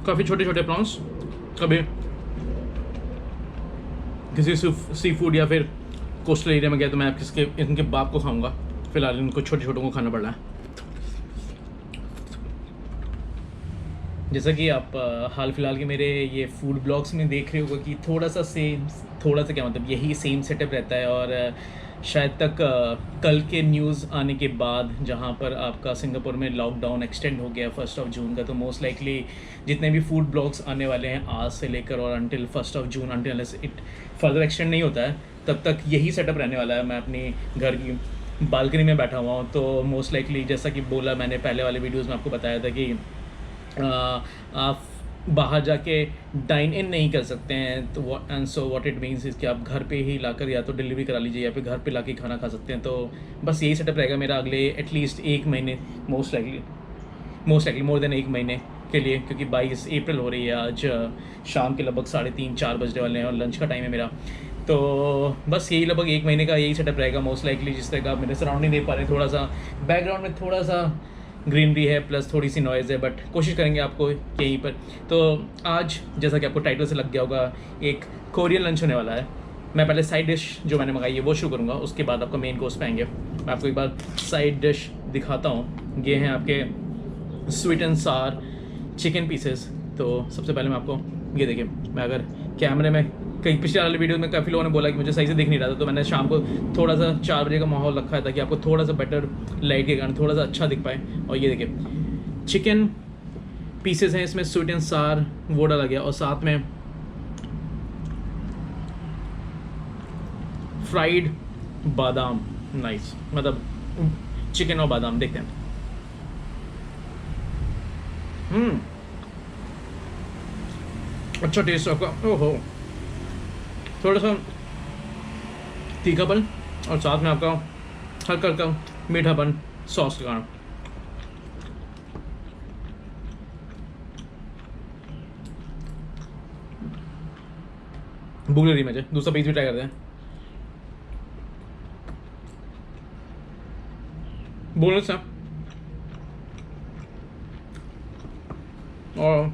काफ़ी छोटे छोटे प्रॉन्स। कभी किसी सी फूड या फिर कोस्टल एरिया में गया तो मैं इनके बाप को खाऊंगा। फिलहाल इनको छोटे छोटों को खाना पड़ रहा है। जैसा कि आप हाल फिलहाल के मेरे ये फूड ब्लॉग्स में देख रहे होगा कि थोड़ा सा क्या मतलब यही सेम सेटअप रहता है। और शायद तक कल के न्यूज़ आने के बाद जहाँ पर आपका सिंगापुर में लॉकडाउन एक्सटेंड हो गया 1 जून का, तो मोस्ट लाइकली जितने भी फूड ब्लॉग्स आने वाले हैं आज से लेकर और until 1 June, until it further extend नहीं होता है, तब तक यही सेटअप रहने वाला है। मैं अपनी घर की बालकनी में बैठा हुआ हूँ, तो मोस्ट लाइकली जैसा कि बोला मैंने पहले वाले वीडियोज़ में आपको बताया था कि आप बाहर जाके डाइन इन नहीं कर सकते हैं। तो व्हाट इट मीन्स इज़ कि आप घर पे ही लाकर या तो डिलीवरी करा लीजिए या फिर घर पे लाके खाना खा सकते हैं। तो बस यही सेटअप रहेगा मेरा अगले एटलीस्ट 1 महीने, मोस्ट लाइकली मोर देन 1 महीने के लिए, क्योंकि 22 अप्रैल हो रही है। आज शाम के लगभग 3:30-4 बजने वाले हैं और लंच का टाइम है मेरा। तो बस यही लगभग 1 महीने का यही सेटअप रहेगा मोस्ट लाइकली। जिस तरह का आप मेरे सराउंडिंग देख पा रहे हैं, थोड़ा सा बैकग्राउंड में थोड़ा सा ग्रीनरी है प्लस थोड़ी सी नॉइज़ है, बट कोशिश करेंगे आपको यहीं पर। तो आज जैसा कि आपको टाइटल से लग गया होगा, एक कोरियन लंच होने वाला है। मैं पहले साइड डिश जो मैंने मंगाई है वो शुरू करूँगा, उसके बाद आपका मेन कोर्स पे आएंगे। मैं आपको एक बार साइड डिश दिखाता हूँ। ये हैं आपके स्वीट एंड सार चिकन पीसेस। तो सबसे पहले मैं आपको ये देखिए, मैं अगर कैमरे में कई पिछले वाले वीडियो में काफ़ी लोगों ने बोला कि मुझे सही से दिख नहीं रहा था, तो मैंने शाम को थोड़ा सा 4 बजे का माहौल रखा है ताकि आपको थोड़ा सा बेटर लाइट के कारण थोड़ा सा अच्छा दिख पाए। और ये देखिए चिकन पीसेस हैं, इसमें स्वीट एंड सार वो डाला गया और साथ में फ्राइड बादाम। नाइस, मतलब चिकन और बादाम। देखते हैं। अच्छा टेस्ट आपका। ओहो, थोड़ा सा तीखापन और साथ में आपका हल्का हल्का मीठापन सॉस के कारण। भूख रही मुझे, दूसरा पीस भी ट्राई करते हैं। बोनस है और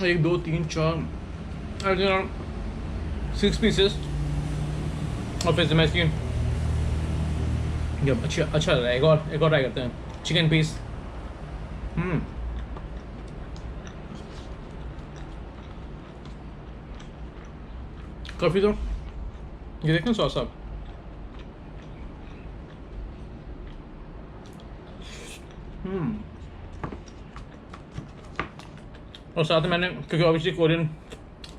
1 2 3 4 6 पीसेस। और फिर से मैं इसकी जब अच्छा लग रहा है, एक और ट्राई करते हैं। Chicken piece. काफ़ी तो ये देखें सॉस आप। और साथ में मैंने, क्योंकि ऑब्वियसली कोरियन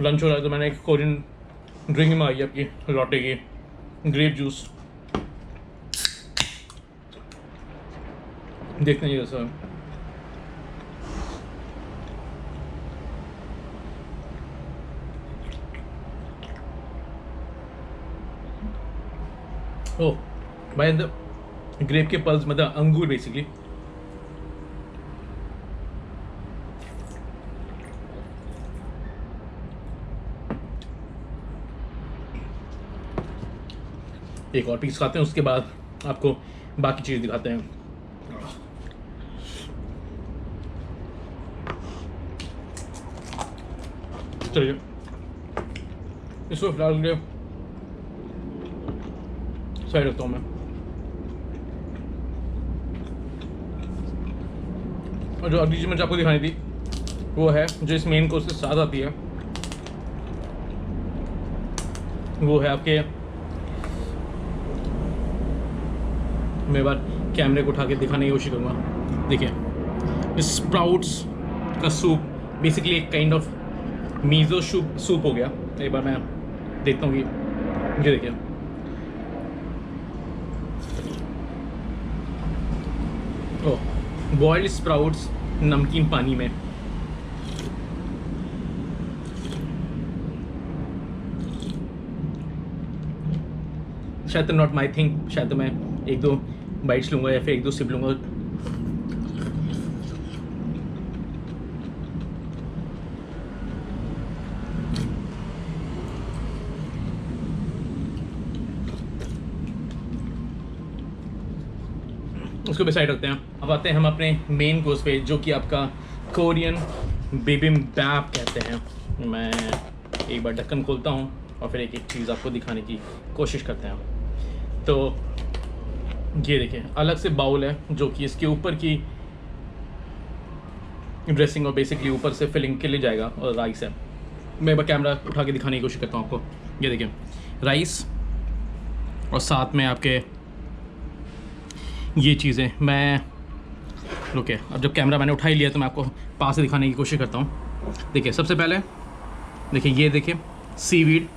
लंच हो रहा है, तो मैंने एक कोरियन ड्रिंक मंगाई आपकी लॉटे की ग्रेप जूस। देखते हैं कैसा है। ओह भाई, ग्रेप के पल्स मतलब अंगूर बेसिकली। एक और पीस खाते हैं, उसके बाद आपको बाकी चीज़ दिखाते हैं। चलिए इसको फिलहाल के साइड रखता हूँ मैं। और जो अगली चीज़ मुझे आपको दिखानी थी वो है जो इस मेन कोर्स के साथ आती है, वो है आपके, मैं बार कैमरे को उठा के दिखाने की कोशिश करूँगा। देखिए स्प्राउट्स का सूप, बेसिकली एक काइंड ऑफ मीज़ो सूप हो गया। एक बार मैं देखता हूँ कि ये देखिए, ओह, बॉइल्ड स्प्राउट्स नमकीन पानी में। शायद तो नॉट माई थिंग, शायद तो मैं 1-2 बाइट्स लूँगा या फिर 1-2 सिप लूँगा। उसको भी साइड रखते हैं। अब आते हैं हम अपने मेन कोर्स पे, जो कि आपका कोरियन बिबिम्बैप कहते हैं। मैं एक बार ढक्कन खोलता हूँ और फिर एक एक चीज़ आपको दिखाने की कोशिश करते हैं। तो ये देखिए अलग से बाउल है जो कि इसके ऊपर की ड्रेसिंग और बेसिकली ऊपर से फिलिंग के लिए जाएगा, और राइस है। मैं एक बार कैमरा उठा के दिखाने की कोशिश करता हूँ आपको। ये देखिए राइस और साथ में आपके ये चीज़ें। मैं रुके, अब जब कैमरा मैंने उठा ही लिया तो मैं आपको पास से दिखाने की कोशिश करता हूँ। देखिए सबसे पहले देखिए, ये देखिए सीवीड।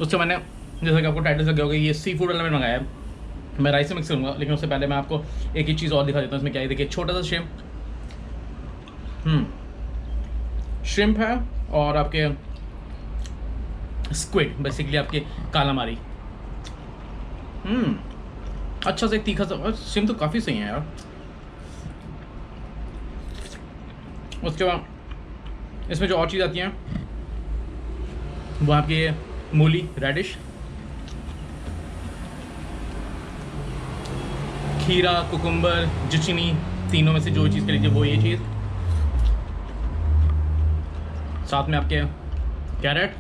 उससे मैंने, जैसा कि आपको टाइटल से लग गया होगा, ये सी फूड वाला मैंने मंगाया है। मैं राइस से मिक्स करूँगा, लेकिन उससे पहले मैं आपको एक ही चीज़ और दिखा देता हूँ। इसमें क्या है, देखिए छोटा सा श्रिम्प है और आपके स्क्विड, बेसिकली आपके कालामारी। अच्छा सा एक तीखा सा सिम तो काफ़ी सही है यार। उसके बाद इसमें जो और चीज़ आती हैं वो आपकी मूली, रेडिश, खीरा, कुकुम्बर, जुचिनी, तीनों में से जो चीज़ कर लीजिए वो ये चीज़। साथ में आपके कैरेट,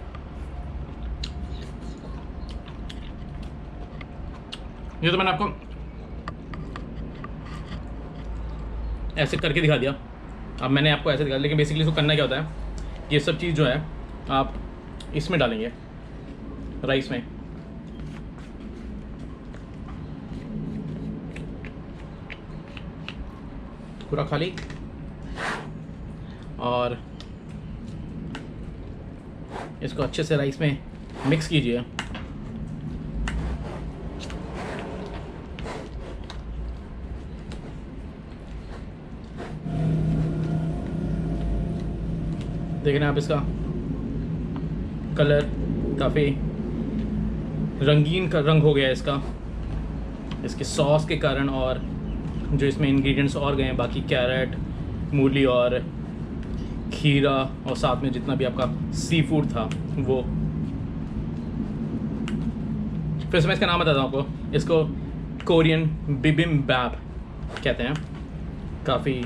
ये तो मैंने आपको ऐसे करके दिखा दिया। अब मैंने आपको ऐसे दिखा, लेकिन बेसिकली इसको करना क्या होता है, ये सब चीज़ जो है आप इसमें डालेंगे, राइस में। पूरा खाली, और इसको अच्छे से राइस में मिक्स कीजिए। देखिए ना आप, इसका कलर काफ़ी रंगीन का रंग हो गया है इसका, इसके सॉस के कारण, और जो इसमें इंग्रेडिएंट्स और गए हैं बाकी कैरेट, मूली और खीरा, और साथ में जितना भी आपका सी फूड था वो। फिर से मैं इसका नाम बताता हूँ आपको। इसको कोरियन बिबिम्बैप कहते हैं। काफ़ी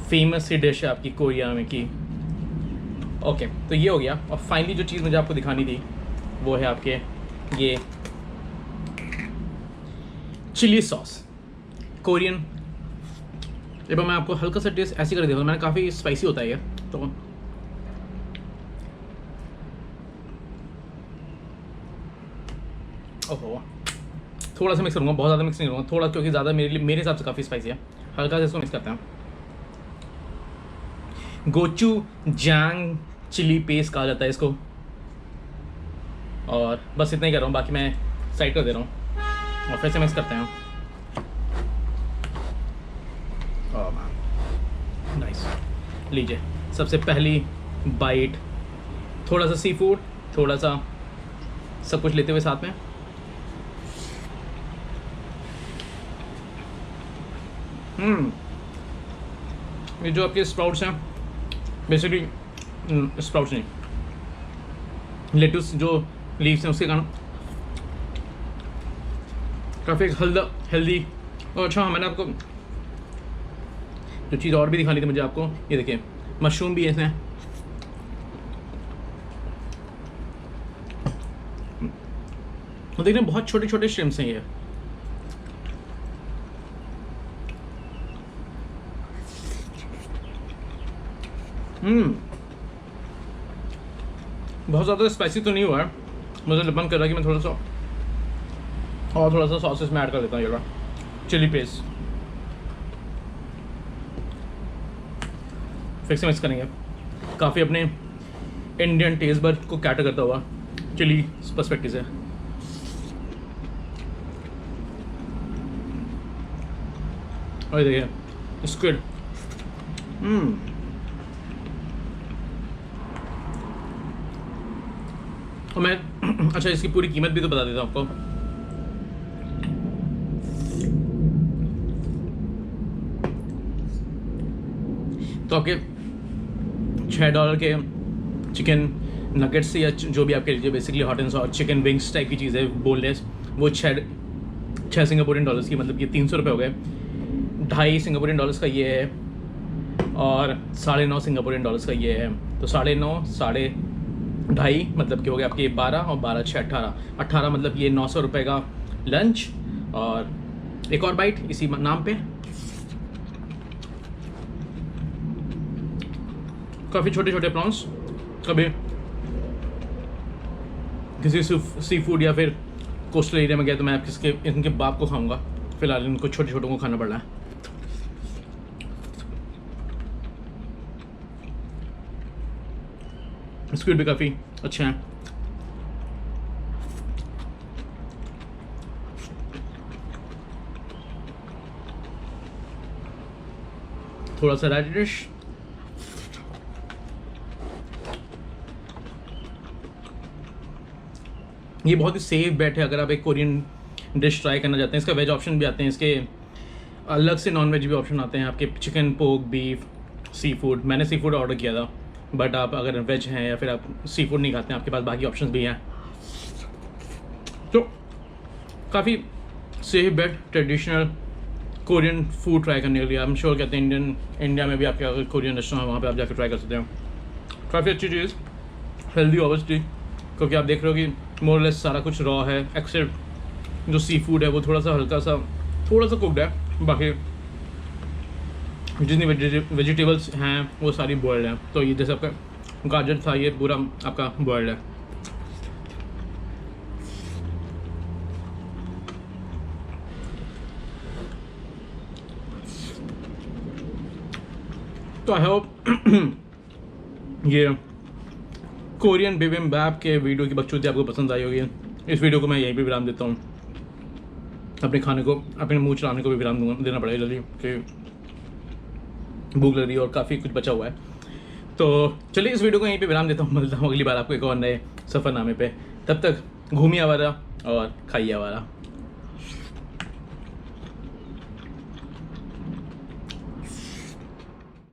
फेमस सी डिश है आपकी कोरिया में की। ओके, तो ये हो गया। और फाइनली जो चीज़ मुझे आपको दिखानी थी वो है आपके ये चिली सॉस, कोरियन। एक बार मैं आपको हल्का सा टेस्ट ऐसे कर दिया, मैंने काफ़ी स्पाइसी होता है ये तो। ओहो, थोड़ा सा मिक्स करूँगा, बहुत ज़्यादा मिक्स नहीं करूँगा, थोड़ा, क्योंकि ज़्यादा मेरे हिसाब से काफ़ी स्पाइसी है। हल्का से इसको मिक्स करते हैं। गोचू जैंग चिली पेस्ट कहा जाता है इसको, और बस इतना ही कर रहा हूँ, बाकी मैं साइड कर दे रहा हूँ और फिर से मिक्स करते हैं। नाइस, लीजिए सबसे पहली बाइट, थोड़ा सा सी फूड, थोड़ा सा सब कुछ लेते हुए साथ में। ये जो आपके स्प्राउट्स हैं, बेसिकली स्प्राउट्स नहीं, लेटुस जो लीव्स हैं उसके कारण काफ़ी हेल्दी। और अच्छा, मैंने आपको जो चीज़ और भी दिखानी थी मुझे आपको, ये देखिए मशरूम भी है इसमें। देख रहे हैं बहुत छोटे छोटे श्रिम्प्स हैं ये। बहुत ज़्यादा स्पाइसी तो नहीं हुआ है, मुझे मन कर रहा है कि मैं थोड़ा सा सॉसेस में ऐड कर देता हूँ। ये चिली पेस्ट फिर से मिक्स करेंगे। काफ़ी अपने इंडियन टेस्ट बड को कैटर करता हुआ चिली पर्सपेक्टिव से। और देखिए स्क्विड, और मैं अच्छा इसकी पूरी कीमत भी तो बता देता हूँ आपको। तो आपके $6 के चिकन नगेट्स या जो भी आपके लीजिए, basically hot and sour chicken wings type की चीज़ है, बोनलेस, वो 6 सिंगापुरियन डॉलर्स की, मतलब ये 300 रुपये हो गए। 2.5 सिंगापुरियन डॉलर्स का ये है और 9.5 सिंगापुरियन डॉलर्स का ये है। तो 9.5 2.5 मतलब कि हो गया आपके 12 और 12 6 18 मतलब ये 900 रुपये का लंच। और एक और बाइट इसी नाम पे, काफ़ी छोटे छोटे प्रॉन्स। कभी किसी सी फूड या फिर कोस्टल एरिया में गया तो मैं इनके बाप को खाऊंगा, फिलहाल इनको छोटे छोटों को खाना पड़ रहा है। स्क्विड भी काफ़ी अच्छे हैं। थोड़ा सा रेडिश, ये बहुत ही सेफ बेट है अगर आप एक कोरियन डिश ट्राई करना चाहते हैं। इसका वेज ऑप्शन भी आते हैं, इसके अलग से नॉन वेज भी ऑप्शन आते हैं आपके, chicken, pork, beef, sea food. मैंने सी फूड ऑर्डर किया था, बट आप अगर वेज हैं या फिर आप सी फूड नहीं खाते हैं, आपके पास बाकी ऑप्शंस भी हैं। तो काफ़ी safe bet traditional Korean food try करने के लिए। आई एम श्योर कहते हैं इंडिया में भी आपके अगर कोरियन रेस्टोरेंट है वहाँ पे आप जाकर ट्राई कर सकते हो। काफ़ी अच्छी चीज़, हेल्दी ऑब्वियसली, क्योंकि आप देख रहे हो कि मोर लेस सारा कुछ रॉ है, एक्सेप्ट जो सी फूड है वो थोड़ा सा कुकड है। बाकी जितनी वेजिटेबल्स हैं वो सारी बॉयल्ड हैं। तो ये जैसे आपका गाजर था, ये पूरा आपका बॉयल्ड है। तो आई होप ये कोरियन बिबिम्बैप के वीडियो की बकचोदी आपको पसंद आई होगी। इस वीडियो को मैं यहीं पे विराम देता हूँ। अपने खाने को, अपने मुंह चलाने को भी विराम देना पड़ेगा जल्दी, कि भूख लग रही है और काफ़ी कुछ बचा हुआ है। तो चलिए इस वीडियो को यहीं पे विराम देता हूँ। मिलता हूँ अगली बार आपको एक और नए सफ़रनामे पे। तब तक घूमिए आवारा और खाइए आवारा।